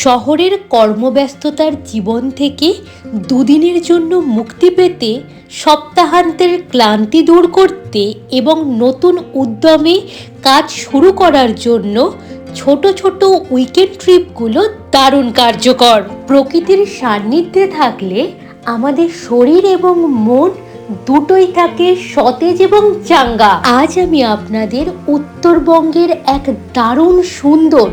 শহরের কর্মব্যস্ততার জীবন থেকে দুদিনের জন্য মুক্তি পেতে, সপ্তাহান্তের ক্লান্তি দূর করতে এবং নতুন উদ্যমে কাজ শুরু করার জন্য ছোট ছোট উইকেন্ড ট্রিপগুলো দারুণ কার্যকর। প্রকৃতির সান্নিধ্যে থাকলে আমাদের শরীর এবং মন দুটোই থাকে সতেজ এবং চাঙ্গা। আজ আমি আপনাদের উত্তরবঙ্গের এক দারুণ সুন্দর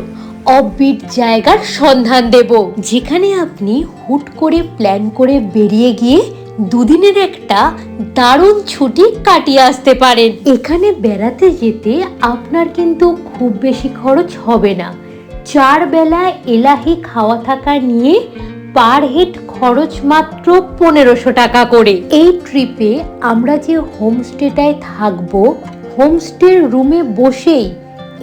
অফবিট জায়গার সন্ধান দেব, যেখানে আপনি হুট করে প্ল্যান করে বেরিয়ে গিয়ে দুদিনের একটা দারুণ ছুটি কাটিয়ে আসতে পারেন। এখানে বেড়াতে যেতে আপনার কিন্তু খুব বেশি খরচ হবে না। 4 বেলা এলাহি খাওয়া থাকা নিয়ে পার হেড খরচ মাত্র 1500 টাকা করে। এই ট্রিপে আমরা যে হোমস্টেটায় থাকবো, হোমস্টের রুমে বসেই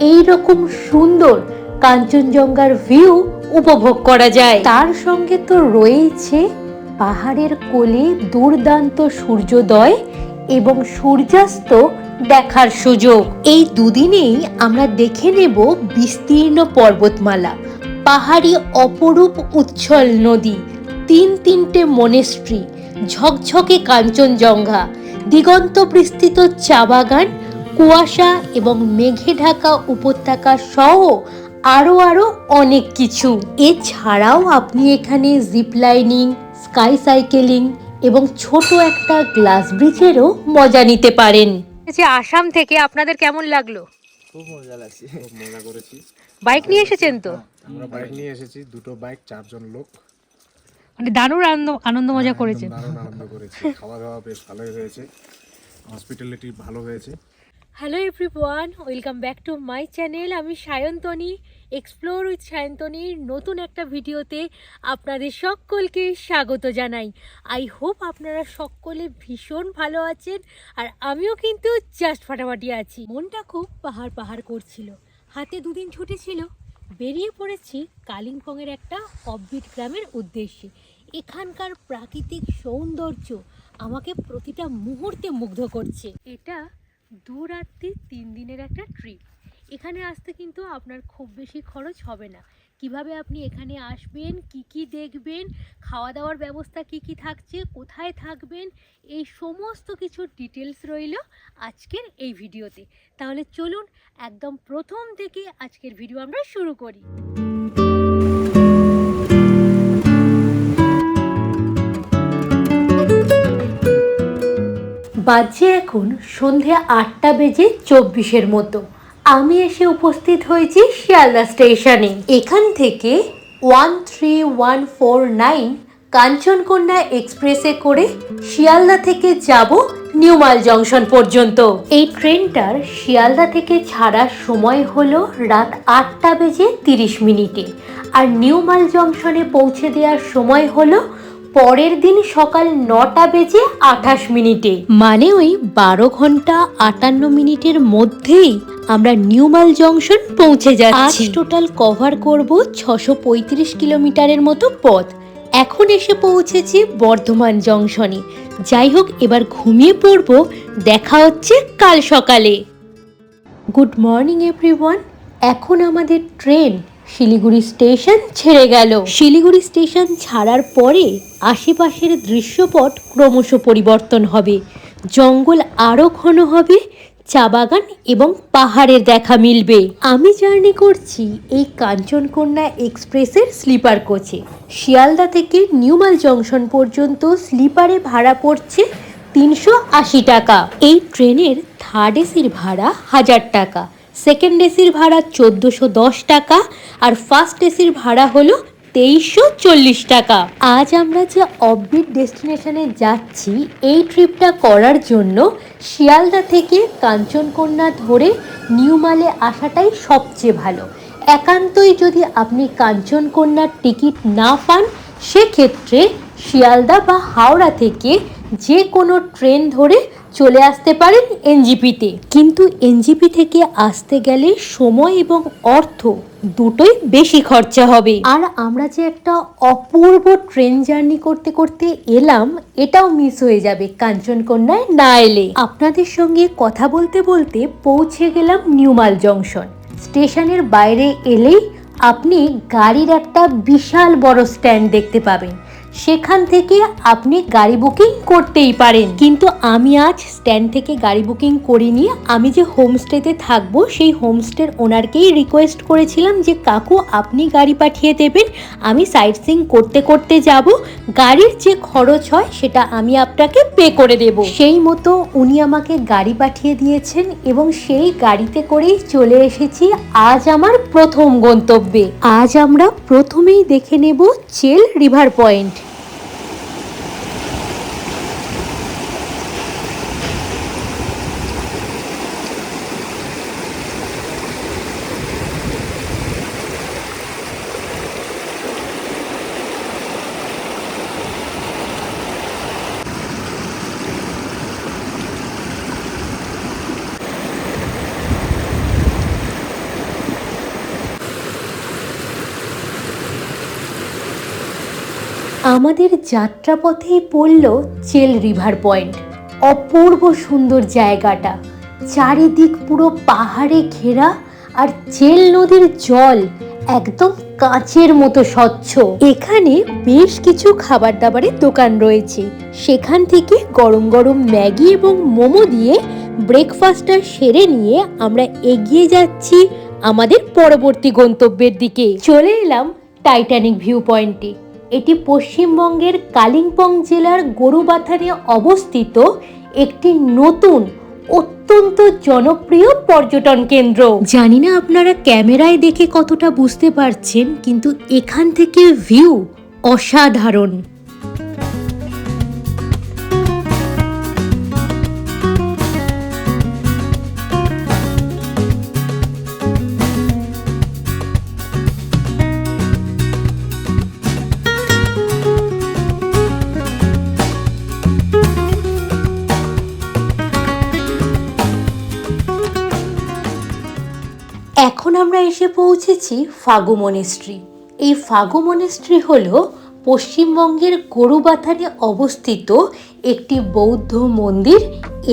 এই রকম সুন্দর কাঞ্চনজঙ্ঘার ভিউ উপভোগ করা যায়। তার সঙ্গে তো রয়েছে পাহাড়ের কোলে দুর্দান্ত সূর্যোদয় এবং সূর্যাস্ত দেখার সুযোগ। এই দুদিনেই আমরা দেখে নেব বিস্তীর্ণ পর্বতমালা, পাহাড়ি অপরূপ উচ্ছল নদী, তিনটে মনেস্ট্রি, ঝকঝকে কাঞ্চনজঙ্ঘা, দিগন্ত বিস্তৃত চা বাগান, কুয়াশা এবং মেঘে ঢাকা উপত্যকা সহ আরও অনেক কিছু। এছাড়াও আপনি এখানে জিপ লাইনিং, স্কাই সাইকেলিং এবং ছোট একটা গ্লাস ব্রিজেরও মজা নিতে পারেন। আসাম থেকে আপনাদের কেমন লাগলো? খুব মজা লাগছে, খুব মজা করেছি। বাইক নিয়ে এসেছেন তো? আমরা বাইক নিয়ে এসেছি, দুটো বাইক, 4 জন লোক। মানে দারুণ আনন্দ মজা করেছেন। দারুণ আনন্দ করেছি, খাওয়া দাওয়া বেশ ভালোই হয়েছে, হসপিটালিটি ভালো হয়েছে। Hello everyone, welcome back to my channel. আমি সায়ন্তনী, এক্সপ্লোর উইথ সায়ন্তনীর নতুন একটা ভিডিওতে আপনাদের সকলকে স্বাগত জানাই। আই হোপ আপনারা সকলে ভীষণ ভালো আছেন, আর আমিও কিন্তু জাস্ট ফাটাফাটি আছি। মনটা খুব পাহাড় করছিল, হাতে 2 দিন ছুটি ছিল। বেরিয়ে পড়েছি কালিম্পংয়ের একটা অফবিট গ্রামের উদ্দেশ্যে। এখানকার প্রাকৃতিক সৌন্দর্য আমাকে প্রতিটা মুহূর্তে মুগ্ধ করছে। এটা 2 রাত্রি 3 দিনের একটা ট্রিপ। এখানে আসতে কিন্তু আপনার খুব বেশি খরচ হবে না। কিভাবে আপনি এখানে আসবেন, কি দেখবেন, খাওয়া দাওয়ার ব্যবস্থা কি থাকছে, কোথায় থাকবেন, এই সমস্ত কিছু ডিটেলস রইল আজকের এই ভিডিওতে। তাহলে চলুন একদম প্রথম থেকে আজকের ভিডিও আমরা শুরু করি। বাজে এখন সন্ধে 8টা বেজে 24 মতো। আমি এসে উপস্থিত হয়েছি শিয়ালদা স্টেশনে। এখান থেকে 13149 কাঞ্চনকন্যা এক্সপ্রেসে করে শিয়ালদা থেকে যাব নিউমাল জংশন পর্যন্ত। এই ট্রেনটার শিয়ালদা থেকে ছাড়ার সময় হলো রাত 8টা বেজে 30 মিনিটে, আর নিউমাল জংশনে পৌঁছে দেওয়ার সময় হলো পরের দিন সকাল 9টা বেজে 28 মিনিটে। মানে ওই 12 ঘন্টা 58 মিনিটের মধ্যেই আমরা নিউমাল জংশন পৌঁছে যাচ্ছি। আজ টোটাল কভার করব 635 কিলোমিটারের মতো পথ। এখন এসে পৌঁছেছি বর্ধমান জংশনে। যাই হোক, এবার ঘুমিয়ে পড়ব, দেখা হচ্ছে কাল সকালে। Good morning everyone. এখন আমাদের ট্রেন শিলিগুড়ি স্টেশন ছেড়ে গেল। শিলিগুড়ি স্টেশন ছাড়ার পরে আশেপাশের দৃশ্যপট ক্রমশ পরিবর্তন হবে। জঙ্গল আরও ঘন হবে, চা বাগান এবং পাহাড়ের দেখা মিলবে। আমি জার্নি করছি এই কাঞ্চনকন্যা এক্সপ্রেসের স্লিপার কোচে। শিয়ালদা থেকে নিউমাল জংশন পর্যন্ত স্লিপারে ভাড়া পড়ছে 380 টাকা। এই ট্রেনের থার্ড এসির ভাড়া 1000 টাকা, সেকেন্ড এসির ভাড়া 1410 টাকা, আর ফার্স্ট এসির ভাড়া হলো 2340 টাকা। আজ আমরা যে অফবিট ডেস্টিনেশনে যাচ্ছি, এই ট্রিপটা করার জন্য শিয়ালদা থেকে কাঞ্চনকন্যা ধরে নিউমালে আসাটাই সবচেয়ে ভালো। একান্তই যদি আপনি কাঞ্চনকন্যার টিকিট না পান, সেক্ষেত্রে শিয়ালদা বা হাওড়া থেকে যে কোনো ট্রেন ধরে চলে আসতে পারেন এনজিপিতে। কিন্তু এনজিপি থেকে আসতে গেলে সময় এবং অর্থ দুটোই বেশি খরচা হবে। আর আমরা যে একটা অপূর্ব ট্রেন জার্নি করতে করতে এলাম, এটাও মিস হয়ে যাবে কাঞ্চনকন্যায় না এলে। আপনাদের সঙ্গে কথা বলতে বলতে পৌঁছে গেলাম নিউমাল জংশন। স্টেশনের বাইরে এলেই আপনি গাড়ির একটা বিশাল বড় স্ট্যান্ড দেখতে পাবেন। সেখান থেকে আপনি গাড়ি বুকিং করতেই পারেন। কিন্তু আমি আজ স্ট্যান্ড থেকে গাড়ি বুকিং করিনি। আমি যে হোমস্টেতে থাকবো সেই হোমস্টের ওনারকেই রিকোয়েস্ট করেছিলাম যে কাকু আপনি গাড়ি পাঠিয়ে দেবেন, আমি সাইট সিইং করতে করতে যাব, গাড়ির যে খরচ হয় সেটা আমি আপনাকে পে করে দেব। সেই মতো উনি আমাকে গাড়ি পাঠিয়ে দিয়েছেন এবং সেই গাড়িতে করেই চলে এসেছি আজ আমার প্রথম গন্তব্যে। আজ আমরা প্রথমেই দেখে নেব চেল রিভার পয়েন্ট। আমাদের যাত্রাপথেই পড়ল চেল রিভার পয়েন্ট। অপূর্ব সুন্দর জায়গাটা, চারিদিক পুরো পাহাড়ে ঘেরা, আর চেল নদীর জল একদম কাঁচের মতো স্বচ্ছ। এখানে বেশ কিছু খাবার দাবারের দোকান রয়েছে, সেখান থেকে গরম গরম ম্যাগি এবং মোমো দিয়ে ব্রেকফাস্টটা সেরে নিয়ে আমরা এগিয়ে যাচ্ছি আমাদের পরবর্তী গন্তব্যের দিকে। চলে এলাম টাইটানিক ভিউ পয়েন্টে। এটি পশ্চিমবঙ্গের কালিম্পং জেলার গরুবাথানে অবস্থিত একটি নতুন অত্যন্ত জনপ্রিয় পর্যটন কেন্দ্র। জানি না আপনারা ক্যামেরায় দেখে কতটা বুঝতে পারছেন, কিন্তু এখান থেকে ভিউ অসাধারণ। এখন আমরা এসে পৌঁছেছি ফাগু মনেস্ট্রি। এই ফাগু মনেস্ট্রি হলো পশ্চিমবঙ্গের গরুবাথানে অবস্থিত একটি বৌদ্ধ মন্দির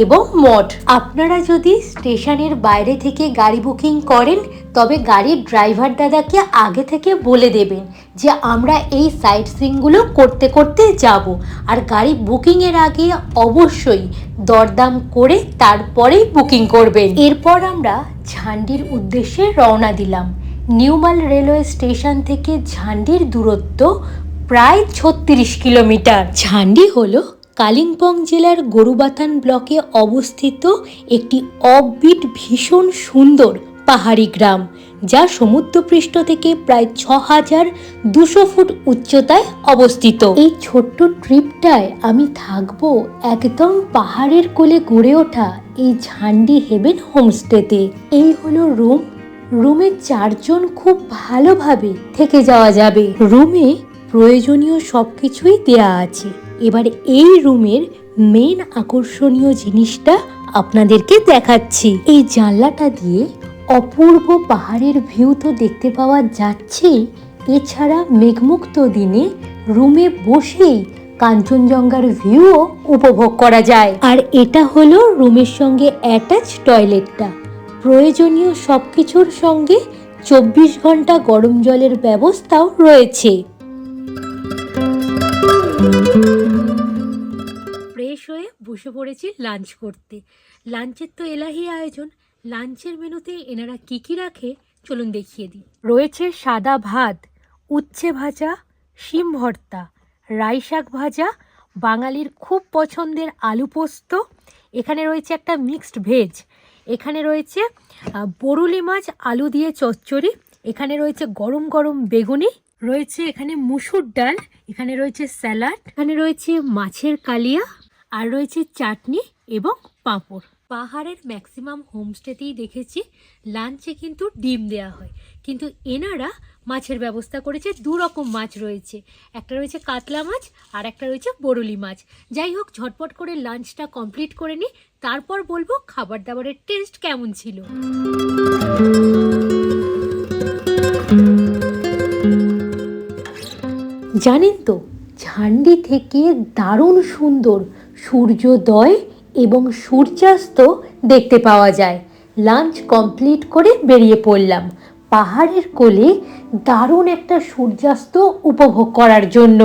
এবং মঠ। আপনারা যদি স্টেশনের বাইরে থেকে গাড়ি বুকিং করেন তবে গাড়ির ড্রাইভার দাদাকে আগে থেকে বলে দেবেন যে আমরা এই সাইট সিইংগুলো করতে করতে যাব, আর গাড়ি বুকিংয়ের আগে অবশ্যই দরদাম করে তারপরেই বুকিং করবেন। এরপর আমরা ঝান্ডির উদ্দেশ্যে রওনা দিলাম। নিউমাল রেলওয়ে স্টেশন থেকে ঝান্ডির দূরত্ব প্রায় 36 কিলোমিটার। ঝান্ডি হলো কালিম্পং জেলার গরুবাথান ব্লকে অবস্থিত একটি অফবিট ভীষণ সুন্দর পাহাড়ি গ্রাম, যা সমুদ্রপৃষ্ঠ থেকে প্রায় 6200 ফুট উচ্চতায় অবস্থিত। এই ছোট্ট ট্রিপটায় আমি থাকবো একদম পাহাড়ের কোলে গড়ে ওঠা এই ঝান্ডি হেভেন হোমস্টেতে। এই হলো রুমে 4 জন খুব ভালোভাবে থেকে যাওয়া যাবে। রুমে প্রয়োজনীয় সবকিছুই দেয়া আছে। এবার এই রুমের মেন আকর্ষণীয় জিনিসটা আপনাদেরকে দেখাচ্ছি। এই জানলাটা দিয়ে অপূর্ব পাহাড়ের ভিউ তো দেখতে পাওয়া যাচ্ছে, এছাড়া মেঘমুক্ত দিনে রুমে বসেই কাঞ্চনজঙ্ঘার ভিউও উপভোগ করা যায়। আর এটা হলো রুমের সঙ্গে অ্যাটাচ টয়লেটটা। প্রয়োজনীয় সবকিছুর সঙ্গে 24 ঘন্টা গরম জলের ব্যবস্থাও রয়েছে। ফ্রেশ হয়ে বসে পড়েছি লাঞ্চ করতে। লাঞ্চের তো এলাহি আয়োজন। লাঞ্চের মেনুতে এনারা কি কি রাখে চলুন দেখিয়ে দিই। রয়েছে সাদা ভাত, উচ্ছে ভাজা, শিম ভর্তা, রাই শাক ভাজা, বাঙালির খুব পছন্দের আলু পোস্ত, এখানে রয়েছে একটা মিক্সড ভেজ, এখানে রয়েছে বরুলি মাছ আলু দিয়ে চচ্চড়ি, এখানে রয়েছে গরম গরম বেগুনি, রয়েছে এখানে মুসুর ডাল, এখানে রয়েছে স্যালাড, এখানে রয়েছে মাছের কালিয়া, আর রয়েছে চাটনি এবং পাঁপড়। পাহাড়ের ম্যাক্সিমাম হোমস্টেতেই দেখেছি লাঞ্চে কিন্তু ডিম দেওয়া হয়, কিন্তু এনারা মাছের ব্যবস্থা করেছে। 2 রকম মাছ রয়েছে, একটা রয়েছে কাতলা মাছ আর একটা রয়েছে বরুলি মাছ। যাই হোক, ঝটপট করে লাঞ্চটা কমপ্লিট করে নিই, তারপর বলবো খাবার দাবারের টেস্ট কেমন ছিল। জানেন তো, ঝান্ডি থেকে দারুণ সুন্দর সূর্যোদয় এবং সূর্যাস্ত দেখতে পাওয়া যায়। লাঞ্চ কমপ্লিট করে বেরিয়ে পড়লাম। পাহাড়ের কোলে দারুণ একটা সূর্যাস্ত উপভোগ করার জন্য।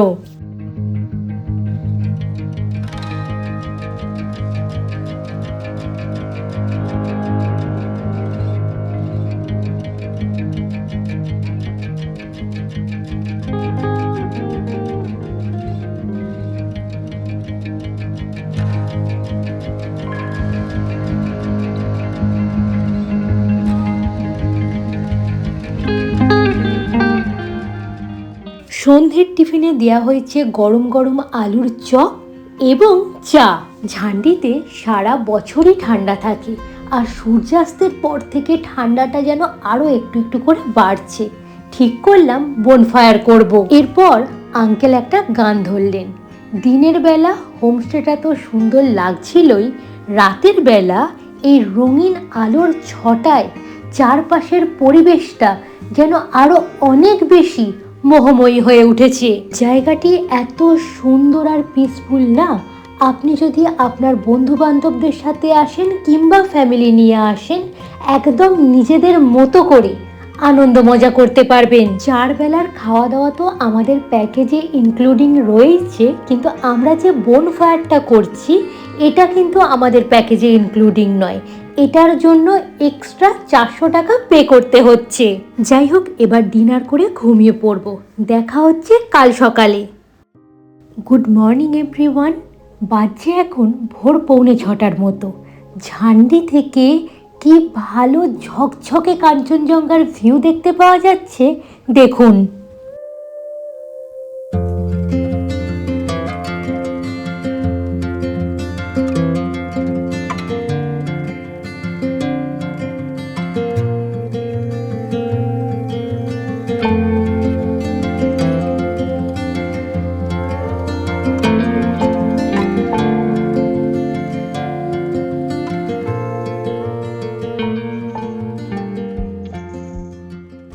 সন্ধ্যের টিফিনে দেওয়া হয়েছে গরম গরম আলুর চপ এবং চা। ঝান্ডিতে সারা বছরই ঠান্ডা থাকে, আর সূর্যাস্তের পর থেকে ঠান্ডাটা যেন আরও একটু একটু করে বাড়ছে। ঠিক করলাম বনফায়ার করব। এরপর আঙ্কেল একটা গান ধরলেন। দিনের বেলা হোমস্টেটা তো সুন্দর লাগছিলই, রাতের বেলা এই রঙিন আলোর ছটায় চারপাশের পরিবেশটা যেন আরো অনেক বেশি মোহময়ী হয়ে উঠেছে। জায়গাটি এত সুন্দর আর পিসফুল না, আপনি যদি আপনার বন্ধু বান্ধবদের সাথে আসেন কিংবা ফ্যামিলি নিয়ে আসেন, একদম নিজেদের মতো করে আনন্দ মজা করতে পারবেন। 4 বেলার খাওয়া দাওয়া তো আমাদের প্যাকেজে ইনক্লুডিং রয়েছে, কিন্তু আমরা যে বনফায়ারটা করছি এটা কিন্তু আমাদের প্যাকেজে ইনক্লুডিং নয়। এটার জন্য এক্সট্রা 400 টাকা পে করতে হচ্ছে। যাই হোক, এবার ডিনার করে ঘুমিয়ে পড়ব। দেখা হচ্ছে কাল সকালে। Good morning everyone. বাজছে এখন ভোর 6:45 মতো। ঝান্ডি থেকে কি ভালো ঝকঝকে কাঞ্চনজঙ্ঘার ভিউ দেখতে পাওয়া যাচ্ছে দেখুন।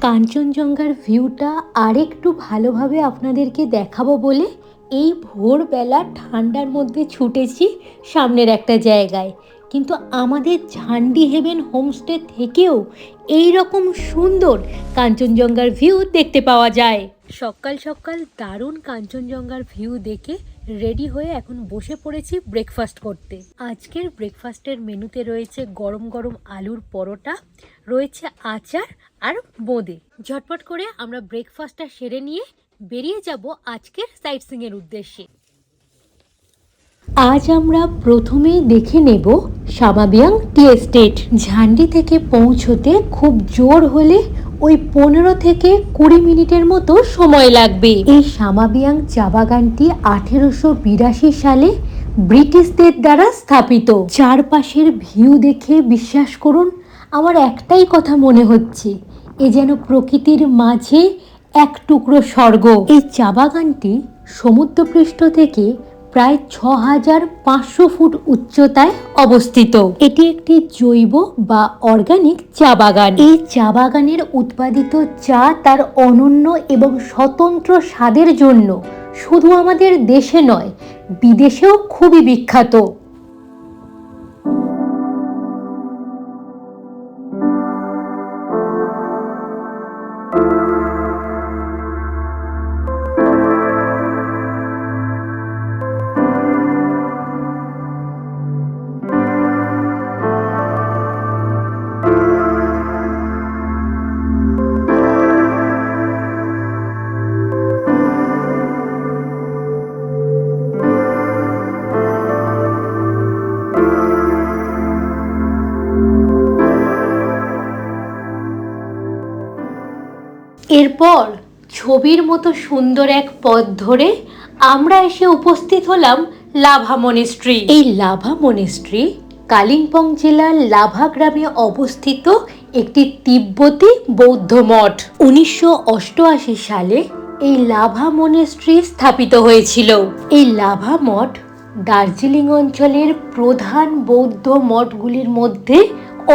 কাঞ্চনজঙ্ঘার ভিউটা আরেকটু ভালোভাবে আপনাদেরকে দেখাবো বলে এই ভোরবেলা ঠান্ডার মধ্যে ছুটেছি সামনের একটা জায়গায়। কিন্তু আমাদের ঝান্ডি হেভেন হোমস্টে থেকেও এই রকম সুন্দর কাঞ্চনজঙ্ঘার ভিউ দেখতে পাওয়া যায়। সকাল সকাল দারুণ কাঞ্চনজঙ্ঘার ভিউ দেখে রেডি হয়ে এখন বসে পড়েছি ব্রেকফাস্ট করতে। আজকের ব্রেকফাস্টের মেনুতে রয়েছে গরম গরম আলুর পরোটা, রয়েছে আচার আর বোঁদে। ঝটপট করে আমরা ব্রেকফাস্টটা সেরে নিয়ে বেরিয়ে যাব আজকের সাইট সিইং এর উদ্দেশ্যে। আজ আমরা প্রথমেই দেখে নেব সামাবিয়াং টি এস্টেট। ঝান্ডি থেকে পৌঁছতে খুব জোর হলে ওই 15 থেকে 20 মিনিটের মতো সময় লাগবে। এই সামাবিয়াং চা বাগানটি 1882 সালে ব্রিটিশদের দ্বারা স্থাপিত। চারপাশের ভিউ দেখে বিশ্বাস করুন আমার একটাই কথা মনে হচ্ছে, এ যেন প্রকৃতির মাঝে এক টুকরো স্বর্গ। এই চা বাগানটি সমুদ্রপৃষ্ঠ থেকে প্রায় 6500 ফুট উচ্চতায় অবস্থিত। এটি একটি জৈব বা অর্গানিক চা বাগান। এই চা বাগানের উৎপাদিত চা তার অনন্য এবং স্বতন্ত্র স্বাদের জন্য শুধু আমাদের দেশে নয়, বিদেশেও খুবই বিখ্যাত। এরপর ছবির মতো সুন্দর এক পথ ধরে আমরা এসে উপস্থিত হলাম লাভা মনেস্ট্রি। এই লাভা মনেস্ট্রি কালিম্পং জেলার লাভা গ্রামে অবস্থিত একটি তিব্বতী বৌদ্ধ মঠ। 1988 সালে এই লাভা মনেস্ট্রি স্থাপিত হয়েছিল। এই লাভা মঠ দার্জিলিং অঞ্চলের প্রধান বৌদ্ধ মঠগুলির মধ্যে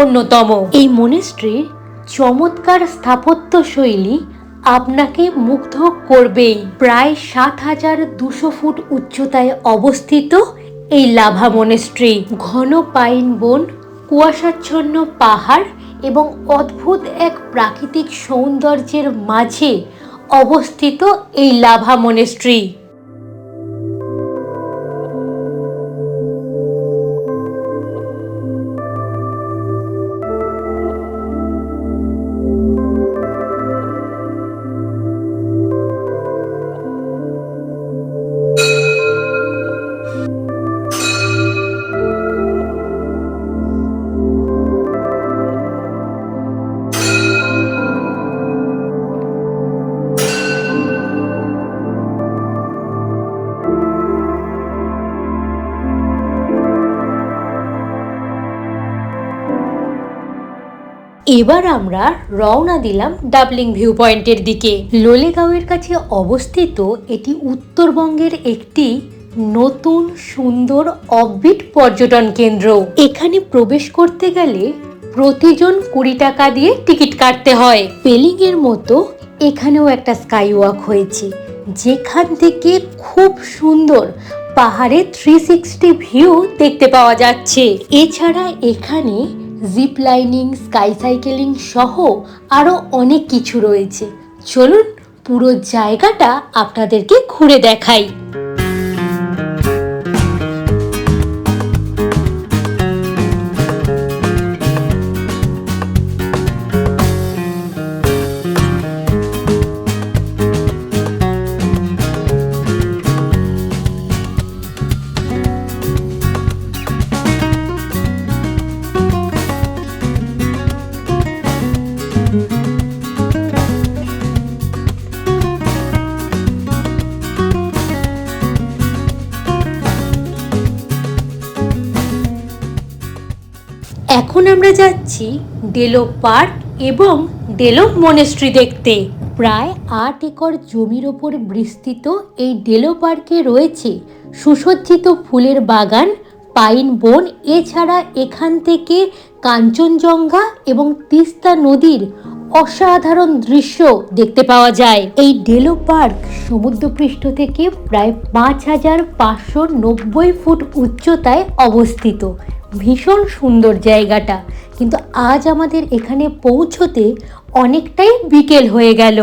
অন্যতম। এই মনেস্ট্রির চমৎকার স্থাপত্য শৈলী আপনাকে মুগ্ধ করবেই। প্রায় 7200 ফুট উচ্চতায় অবস্থিত এই লাভা মনেস্ট্রি ঘন পাইন বন, কুয়াশাচ্ছন্ন পাহাড় এবং অদ্ভুত এক প্রাকৃতিক সৌন্দর্যের মাঝে অবস্থিত এই লাভা মনেস্ট্রি। এবার আমরা রওনা দিলাম ডাবলিং ভিউ পয়েন্টের দিকে। লোলেগাঁওয়ের কাছে অবস্থিত এটি উত্তরবঙ্গের একটি নতুন সুন্দর অফবিট পর্যটন কেন্দ্র। এখানে প্রবেশ করতে গেলে প্রতিজন 20 টাকা দিয়ে টিকিট কাটতে হয়। পেলিং এর মতো এখানেও একটা স্কাই ওয়াক হয়েছে, যেখান থেকে খুব সুন্দর পাহাড়ের 360 ভিউ দেখতে পাওয়া যাচ্ছে। এছাড়া এখানে জিপ লাইনিং, স্কাই সাইকেলিং সহ আরো অনেক কিছু রয়েছে। চলুন পুরো জায়গাটা আপনাদেরকে ঘুরে দেখাই। এখন আমরা যাচ্ছি ডেলো পার্ক এবং ডেলো মনেস্ট্রি দেখতে। প্রায় 8 একর জমির ওপর বিস্তৃত এই ডেলো পার্কে রয়েছে সুসজ্জিত ফুলের বাগান, পাইন বন। এছাড়া এখান থেকে কাঞ্চনজঙ্ঘা এবং তিস্তা নদীর অসাধারণ দৃশ্য দেখতে পাওয়া যায়। এই ডেলো পার্ক সমুদ্রপৃষ্ঠ থেকে প্রায় 5590 ফুট উচ্চতায় অবস্থিত। ভীষণ সুন্দর জায়গাটা, কিন্তু আজ আমাদের এখানে পৌঁছতে অনেকটাই বিকেল হয়ে গেল।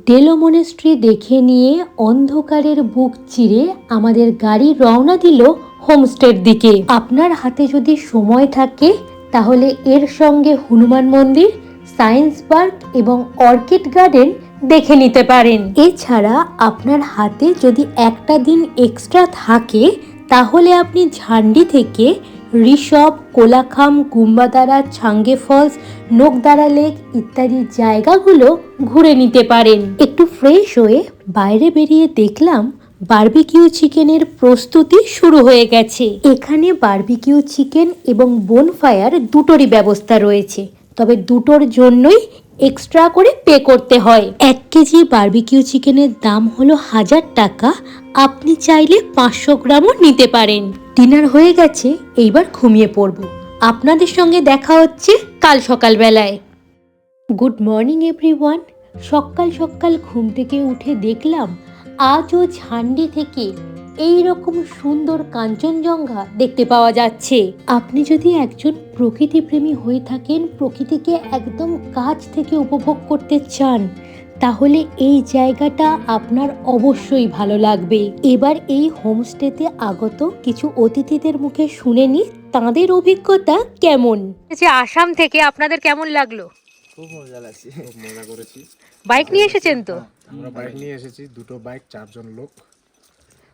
ডেলো মনেস্ট্রি দেখে নিয়ে অন্ধকারের বুক চিরে আমাদের গাড়ি রওনা দিল হোমস্টের দিকে। আপনার হাতে যদি সময় থাকে তাহলে এর সঙ্গে হনুমান মন্দির, সায়েন্স পার্ক এবং অর্কিড গার্ডেন দেখে নিতে পারেন। এছাড়া আপনার হাতে যদি একটা দিন এক্সট্রা থাকে তাহলে আপনি ঝান্ডি থেকে ঋষভ, কোলাখাম, কুম্বাদারা, ছাঙ্গে ফলস, নোকদারা লেক ইত্যাদি জায়গাগুলো ঘুরে নিতে পারেন। একটু ফ্রেশ হয়ে বাইরে বেরিয়ে দেখলাম বারবিকিউ চিকেনের প্রস্তুতি শুরু হয়ে গেছে। এখানে বারবিকিউ চিকেন এবং বোনফায়ার দুটোরই ব্যবস্থা রয়েছে, তবে দুটোর জন্যই এক্সট্রা করে পে করতে হয়। 1 কেজি বারবিকিউ চিকেনের দাম হলো 1000 টাকা। আপনি চাইলে 500 গ্রামও নিতে পারেন। ডিনার হয়ে গেছে, এইবার ঘুমিয়ে পড়ব। আপনাদের সঙ্গে দেখা হচ্ছে কাল সকালবেলায়। Good morning everyone. সকাল সকাল ঘুম থেকে উঠে দেখলাম আজও ঝান্ডি থেকে এই রকম সুন্দর কাঞ্চনজঙ্ঘা দেখতে পাওয়া যাচ্ছে। আপনি যদি একজন প্রকৃতিপ্রেমী হয়ে থাকেন, প্রকৃতিকে একদম কাছ থেকে উপভোগ করতে চান, তাহলে এই জায়গাটা আপনার অবশ্যই ভালো লাগবে। এবার এই হোমস্টেতে আগত কিছু অতিথিদের মুখে শুনে নি তাদের অভিজ্ঞতা কেমন। আসাম থেকে আপনাদের কেমন লাগলো? খুব মজা লাগছে, খুব মজা করেছি। বাইক নিয়ে এসেছেন তো? আমরা বাইক নিয়ে এসেছি, 2টো বাইক, 4 জন লোক।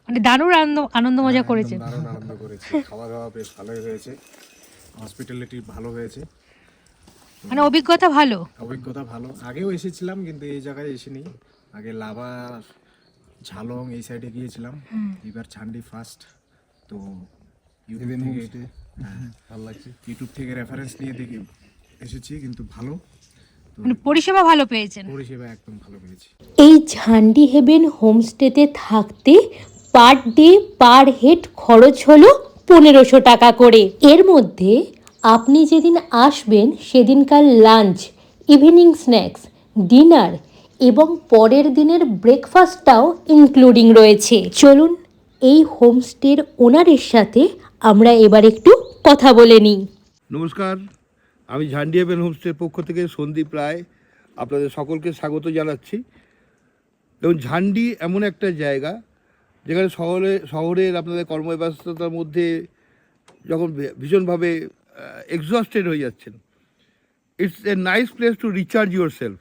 মানে দারুণ আনন্দ মজা করেছেন। দারুণ আনন্দ করেছি। খাওয়া দাওয়া বেশ ভালোই হয়েছে, হসপিটালিটি ভালো হয়েছে, মানে অভিজ্ঞতা ভালো। আগেও এসেছিলাম কিন্তু এই জায়গায় এসেনি। আগে লাভা, ঝালং এই সাইডে গিয়েছিলাম, এবার ছান্ডি ফার্স্ট। তো ভালো লাগছে। ইউটিউব থেকে রেফারেন্স নিয়ে দেখে এসেছি, কিন্তু ভালো মানে পরিষেবা ভালো পেয়েছেন? পরিষেবা একদম ভালো পেয়েছি। এই ঝান্ডি হেভেন হোমস্টেতে থাকতে পার ডে পার হেড খরচ হলো 1500 টাকা করে। এর মধ্যে আপনি যেদিন আসবেন সেদিনকার লাঞ্চ, ইভিনিং স্ন্যাক্স, ডিনার এবং পরের দিনের ব্রেকফাস্টটাও ইনক্লুডিং রয়েছে। চলুন এই হোমস্টের ওনারের সাথে আমরা এবার একটু কথা বলে নিই। নমস্কার, আমি ঝান্ডি হেভেন হোমস্টের পক্ষ থেকে সন্দীপ রায় আপনাদের সকলকে স্বাগত জানাচ্ছি। এবং ঝান্ডি এমন একটা জায়গা যেখানে শহরের আপনাদের কর্মব্যস্ততার মধ্যে যখন ভীষণভাবে এক্সস্টেড হয়ে যাচ্ছেন, it's a nice place to recharge your self.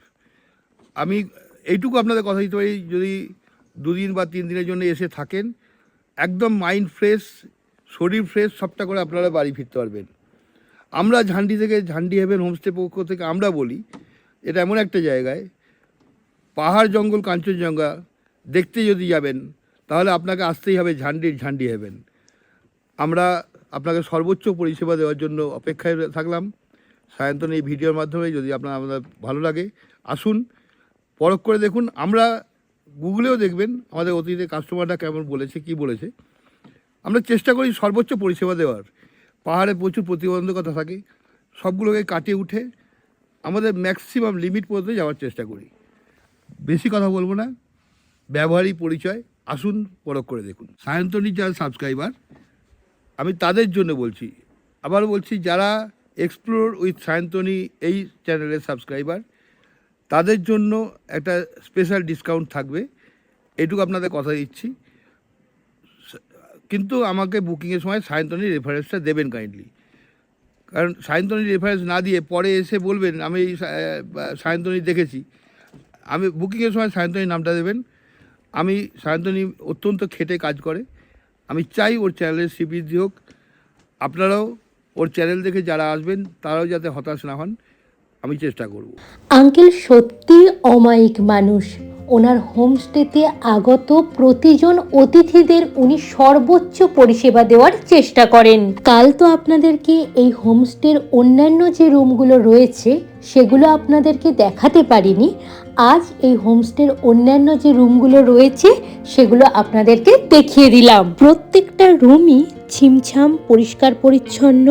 আমি এইটুকু আপনাদের কথা দিতে পারি, যদি 2 দিন বা 3 দিনের জন্য এসে থাকেন, একদম মাইন্ড ফ্রেশ, শরীর ফ্রেশ, সবটা করে আপনারা বাড়ি ফিরতে পারবেন। আমরা ঝান্ডি থেকে, ঝান্ডি হেভেন হোমস্টের পক্ষ থেকে আমরা বলি, এটা এমন একটা জায়গায় পাহাড় জঙ্গল কাঞ্চনজঙ্ঘা দেখতে যদি যাবেন তাহলে আপনাকে আসতেই হবে ঝান্ডি হেভেন। আমরা আপনাকে সর্বোচ্চ পরিষেবা দেওয়ার জন্য অপেক্ষায় থাকলাম। সায়ন্তন এই ভিডিওর মাধ্যমে যদি আমাদের ভালো লাগে আসুন, পরখ করে দেখুন। আমরা গুগলেও দেখবেন আমাদের অতীতে কাস্টমাররা কেমন বলেছে, কি বলেছে। আমরা চেষ্টা করি সর্বোচ্চ পরিষেবা দেওয়ার। পাহাড়ে প্রচুর প্রতিবন্ধকতা থাকে, সবগুলোকে কাটিয়ে উঠে আমাদের ম্যাক্সিমাম লিমিট পর্যন্ত যাওয়ার চেষ্টা করি। বেশি কথা বলবো না, ব্যবহারিক পরিচয়, আসুন পরখ করে দেখুন। সায়ন্তনীর যারা সাবস্ক্রাইবার, আমি তাদের জন্য বলছি, আবার বলছি, যারা এক্সপ্লোর উইথ সায়ন্তনী এই চ্যানেলের সাবস্ক্রাইবার, তাদের জন্য একটা স্পেশাল ডিসকাউন্ট থাকবে, এটুকু আপনাদের কথা দিচ্ছি। কিন্তু আমাকে বুকিংয়ের সময় সায়ন্তনীর রেফারেন্সটা দেবেন কাইন্ডলি, কারণ সায়ন্তনীর রেফারেন্স না দিয়ে পরে এসে বলবেন আমি সায়ন্তনী দেখেছি। আমি বুকিংয়ের সময় সায়ন্তনীর নামটা দেবেন। আমি সায়ন্তনী অত্যন্ত খেটে কাজ করে, আমি চাই ওর চ্যানেলের শ্রীবৃদ্ধি হোক। আপনারাও ওর চ্যানেল দেখে যারা আসবেন তারাও যাতে হতাশ না হন, আমি চেষ্টা করব। আঙ্কেল সত্যি অমায়িক মানুষ। ওনার হোমস্টেতে আগত প্রতিজন অতিথিদের উনি সর্বোচ্চ পরিষেবা দেওয়ার চেষ্টা করেন। কাল তো আপনাদেরকে এই হোমস্টের অন্যান্য যে রুমগুলো রয়েছে সেগুলো আপনাদেরকে দেখাতে পারিনি। আজ এই হোমস্টের অন্যান্য যে রুমগুলো রয়েছে সেগুলো আপনাদেরকে দেখিয়ে দিলাম। প্রত্যেকটা রুমই ছিমছাম, পরিষ্কার পরিচ্ছন্ন,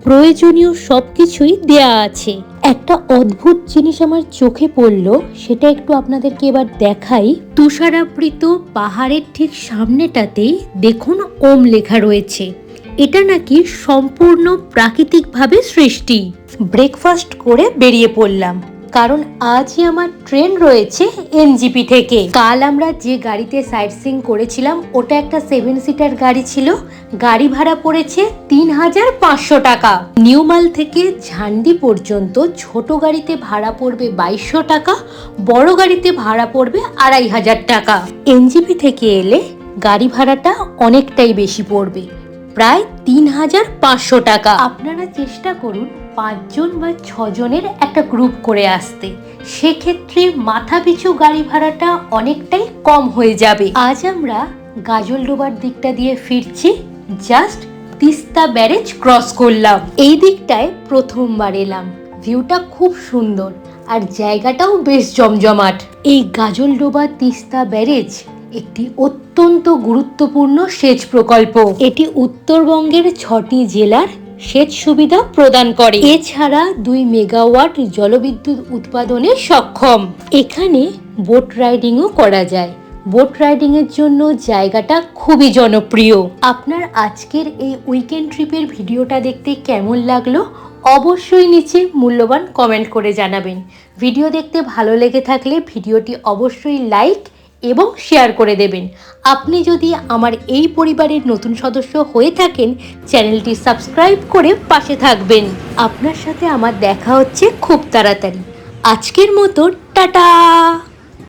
প্রয়োজনীয় সব কিছুই দেয়া আছে। একটা অদ্ভুত জিনিস আমার চোখে পড়লো, সেটা একটু আপনাদেরকে এবার দেখাই। তুষারাবৃত পাহাড়ের ঠিক সামনেটাতেই দেখুন ওম লেখা রয়েছে। এটা নাকি সম্পূর্ণ প্রাকৃতিকভাবে সৃষ্টি। ব্রেকফাস্ট করে বেরিয়ে পড়লাম, কারণ আজই আমার ট্রেন রয়েছে এনজিপি থেকে। কাল আমরা যে গাড়িতে সাইট সিইং করেছিলাম ওটা একটা 7 সিটার গাড়ি ছিল। গাড়ি ভাড়া পড়েছে 3500 টাকা। নিউমাল থেকে ঝান্ডি পর্যন্ত ছোট গাড়িতে ভাড়া পড়বে 2200 টাকা, বড় গাড়িতে ভাড়া পড়বে 2500 টাকা। এনজিপি থেকে এলে গাড়ি ভাড়াটা অনেকটাই বেশি পড়বে, প্রায় 3500 টাকা। আপনারা চেষ্টা করুন 5 জন বা 6 জনের একটা গ্রুপ করে আসতে, সেক্ষেত্রে মাথা পিছু গাড়ি ভাড়াটা অনেকটাই কম হয়ে যাবে। আজ আমরা গাজলডোবার দিকটা দিয়ে ফিরছি, জাস্ট তিস্তা ব্যারেজ ক্রস করলাম। এই দিকটায় প্রথমবার এলাম, ভিউটা খুব সুন্দর আর জায়গাটাও বেশ জমজমাট। এই গাজলডোবা তিস্তা ব্যারেজ একটি অত্যন্ত গুরুত্বপূর্ণ সেচ প্রকল্প। এটি উত্তরবঙ্গের 6টি জেলার সেচ সুবিধা প্রদান করে। এছাড়া 2 মেগাওয়াট জলবিদ্যুৎ উৎপাদনে সক্ষম। এখানে বোট রাইডিংও করা যায়। বোট রাইডিং এর জন্য জায়গাটা খুবই জনপ্রিয়। আপনার আজকের এই উইকেন্ড ট্রিপের ভিডিওটা দেখতে কেমন লাগলো অবশ্যই নিচে মূল্যবান কমেন্ট করে জানাবেন। ভিডিও দেখতে ভালো লেগে থাকলে ভিডিওটি অবশ্যই লাইক এবং শেয়ার করে দেবেন। আপনি যদি আমার এই পরিবারের নতুন সদস্য হয়ে থাকেন, চ্যানেলটি সাবস্ক্রাইব করে পাশে থাকবেন। আপনার সাথে আমার দেখা হচ্ছে খুব তাড়াতাড়ি। আজকের মতো টাটা।